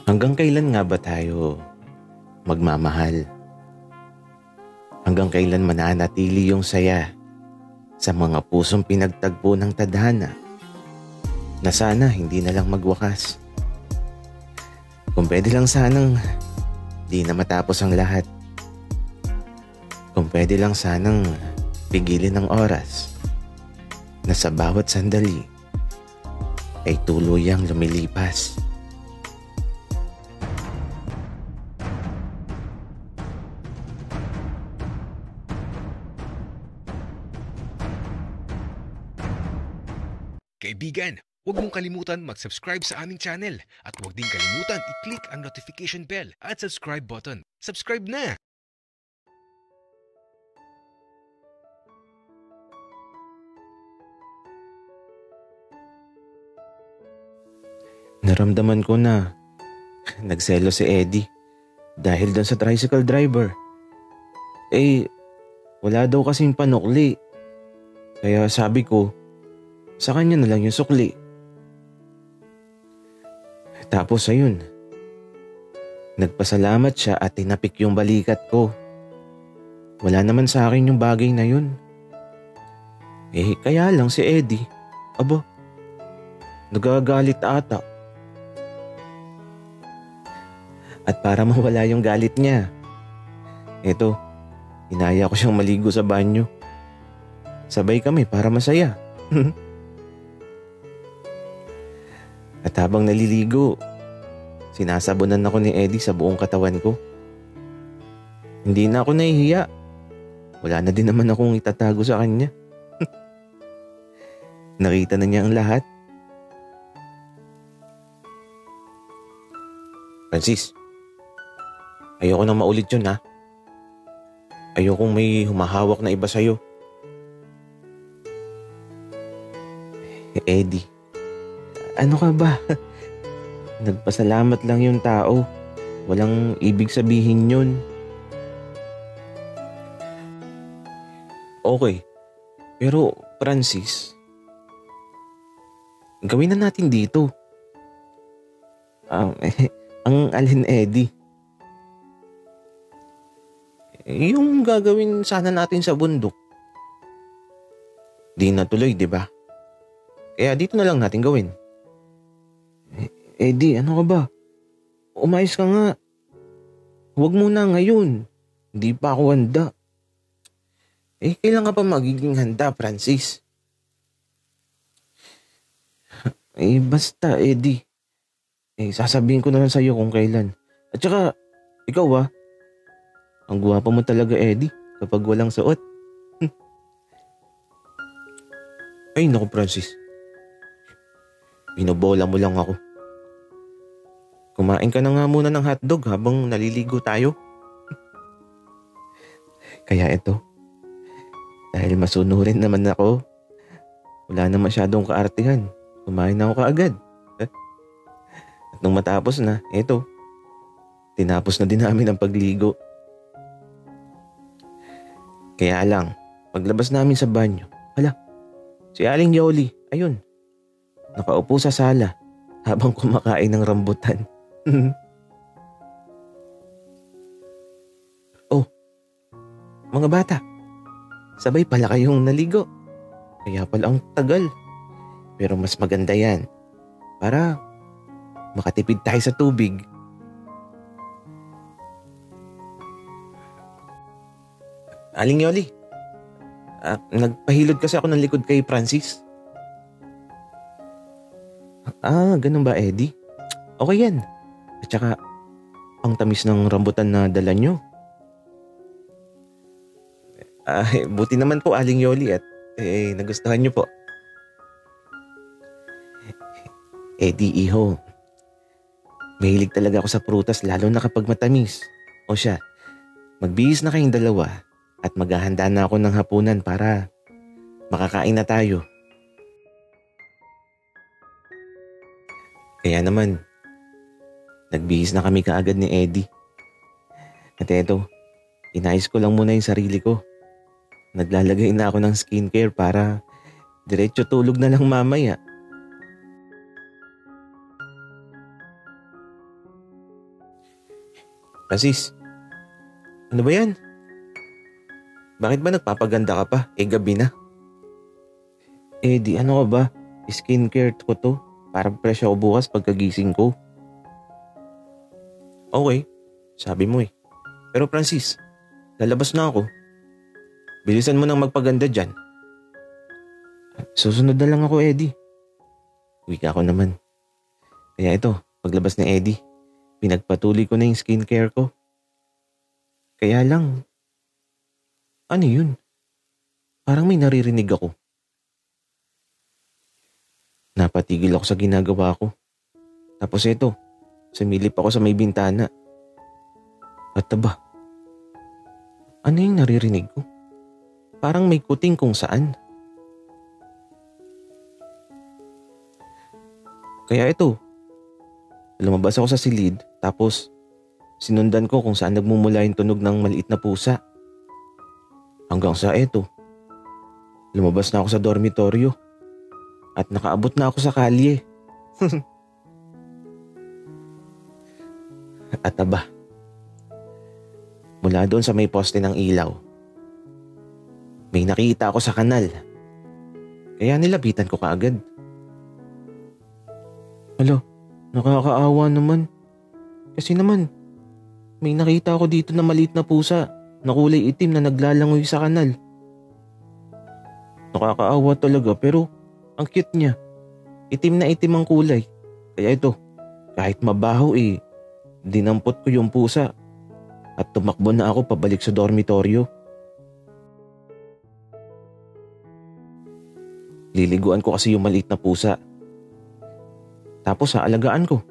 Hanggang kailan nga ba tayo magmamahal? Hanggang kailan mananatili yung saya sa mga pusong pinagtagpo ng tadhana na sana hindi na lang magwakas? Kung pwede lang sanang di na matapos ang lahat. Kung pwede lang sanang pigilin ng oras na sa bawat sandali ay tuluyang lumilipas. Kaibigan, huwag mong kalimutan mag-subscribe sa aming channel at huwag din kalimutan i-click ang notification bell at subscribe button. Subscribe na! Naramdaman ko na nagselo si Eddie dahil doon sa tricycle driver. Wala daw kasing panukli. Kaya sabi ko, sa kanya na lang yung sukli. Tapos ayun, nagpasalamat siya at tinapik yung balikat ko. Wala naman sa akin yung bagay na yun. Kaya lang si Eddie, nagagalit ata. At para mawala yung galit niya, inaya ko siyang maligo sa banyo. Sabay kami para masaya. At habang naliligo, sinasabunan ako ni Eddie sa buong katawan ko. Hindi na ako nahihiya. Wala na din naman akong itatago sa kanya. Nakita na niya ang lahat. Francis, ayoko nang maulit yun ha. Ayokong may humahawak na iba sa'yo. Eddie, ano ka ba? Nagpasalamat lang yung tao. Walang ibig sabihin yun. Okay, pero Francis, gawin na natin dito. Ang alin, Eddie? Yung gagawin sana natin sa bundok. Di natuloy, di ba? Kaya dito na lang natin gawin. Eddie, ano ka ba? Umayos ka nga. Huwag muna ngayon. Hindi pa ako handa. Kailan ka pa magiging handa, Francis? Basta, Eddie. Sasabihin ko na lang sa'yo kung kailan. At saka, ikaw ang guwapo mo talaga, Eddie, kapag walang suot. Ay, naku, Francis. Binobola mo lang ako. Kumain ka na nga muna ng hotdog habang naliligo tayo. Kaya ito, dahil masunurin naman ako, wala na masyadong kaartihan. Kumain na ako kaagad. At nung matapos na, tinapos na din namin ang pagligo. Kaya lang, paglabas namin sa banyo, si Aling Yoli, ayun, nakaupo sa sala habang kumakain ng rambutan. Mga bata, sabay pala kayong naligo. Kaya pala ang tagal. Pero mas maganda yan para makatipid tayo sa tubig. Aling Yoli, nagpahilod kasi ako ng likod kay Francis. Ganun ba, Eddie? Okay yan. At saka, ang tamis ng rambutan na dala nyo. Buti naman po, Aling Yoli, at nagustuhan nyo po. Eddie, iho. Mahilig talaga ako sa prutas lalo na kapag matamis. O siya, magbihis na kayong dalawa at maghahanda na ako ng hapunan para makakain na tayo. Kaya naman, nagbihis na kami kaagad ni Eddie. At inayos ko lang muna yung sarili ko. Naglalagay na ako ng skincare para diretso tulog na lang mamaya. Francis, ano ba yan? Bakit ba nagpapaganda ka pa? Gabi na. Di ano ka ba? Skincare ko to. Para fresh ako bukas pagkagising ko. Okay, sabi mo eh. Pero Francis, lalabas na ako. Bilisan mo nang magpaganda dyan. Susunod na lang ako, Eddie. Wika ko naman. Kaya ito, paglabas ni Eddie, pinagpatuloy ko na yung skincare ko. Kaya lang, ano yun? Parang may naririnig ako. Napatigil ako sa ginagawa ko. Tapos ito, sumilip ako sa may bintana. At aba, ano yung naririnig ko? Parang may kuting kung saan. Kaya ito, lumabas ako sa silid tapos sinundan ko kung saan nagmumula yung tunog ng maliit na pusa. Hanggang sa ito, lumabas na ako sa dormitoryo at nakaabot na ako sa kalye. At aba, mula doon sa may poste ng ilaw, may nakita ako sa kanal. Kaya nilapitan ko kaagad. Hala, nakakaawa naman. Kasi naman, may nakita ako dito na maliit na pusa na kulay itim na naglalangoy sa kanal. Nakakaawa talaga pero ang cute niya. Itim na itim ang kulay. Kaya ito, kahit mabaho dinampot ko yung pusa at tumakbo na ako pabalik sa dormitoryo. Liliguan ko kasi yung maliit na pusa. Tapos aalagaan ko.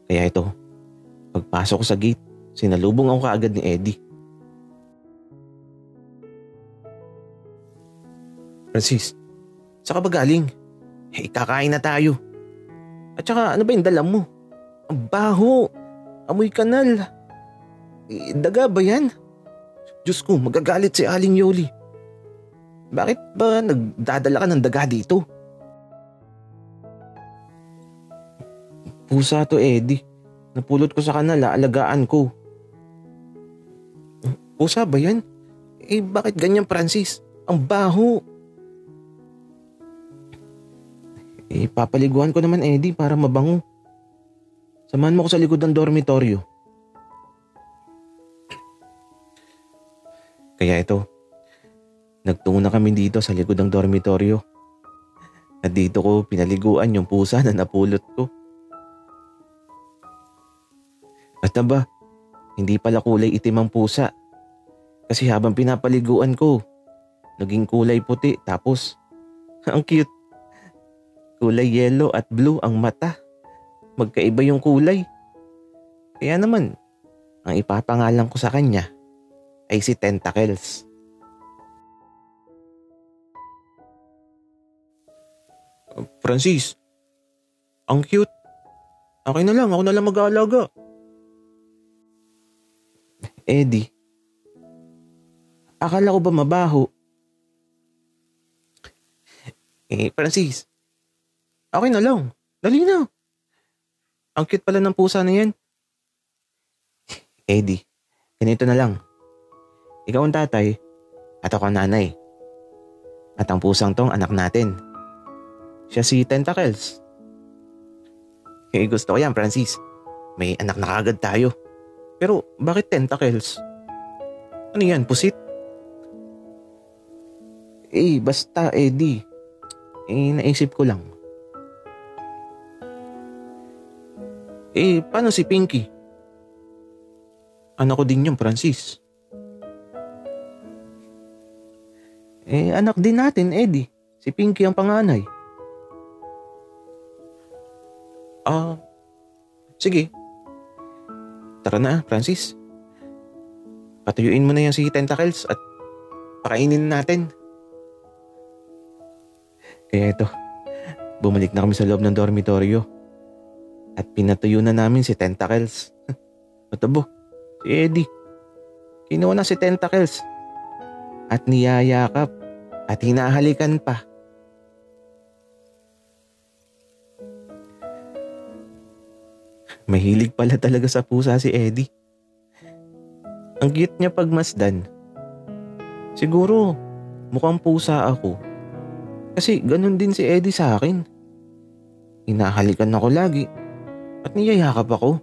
Kaya ito, pagpasok ko sa gate, sinalubong ako kaagad ni Eddie. Francis, saan ka ba galing? Kakain na tayo. At saka ano ba yung dala mo? Ang baho. Amoy kanal. Daga ba yan? Diyos ko, magagalit si Aling Yoli. Bakit ba nagdadala ka ng daga dito? Pusa to, Eddie. Napulot ko sa kanal, alagaan ko. Pusa ba yan? Bakit ganyan, Francis? Ang baho. Papaliguan ko naman, Eddie, para mabango. Samahan mo ko sa likod ng dormitoryo. Kaya ito, nagtungo na kami dito sa likod ng dormitoryo. At dito ko pinaliguan yung pusa na napulot ko. At aba, hindi pala kulay itim ang pusa. Kasi habang pinapaliguan ko, naging kulay puti tapos, ang cute. Kulay yellow at blue ang mata. Magkaiba yung kulay. Kaya naman, ang ipapangalan ko sa kanya ay si Tentacles. Francis, ang cute. Akin na lang, ako na lang mag-aalaga. Eddie, akala ko ba mabaho? Francis, okay na lang. Dali na. Ang cute pala ng pusa na yan. Eddie, ganito na lang. Ikaw ang tatay at ako ang nanay. At ang pusang tong anak natin. Siya si Tentacles. Gusto ko yan, Francis. May anak na kagad tayo. Pero bakit Tentacles? Ano yan, pusit? Basta Eddie. Naisip ko lang. Paano si Pinky? Anak ko din yung Francis. Anak din natin, Eddie. Si Pinky ang panganay. Sige. Tara na, Francis. Patuyuin mo na yan si Tentacles at pakainin natin. Kaya ito, bumalik na kami sa loob ng dormitoryo at pinatuyo na namin si Tentacles. Matabo, si Eddie. Kinuha na si Tentacles at niyayakap at hinahalikan pa. Mahilig pala talaga sa pusa si Eddie. Ang cute niya pagmasdan. Siguro, mukhang pusa ako. Kasi ganun din si Eddie sa akin. Hinahalikan ako lagi at niyayakap ako.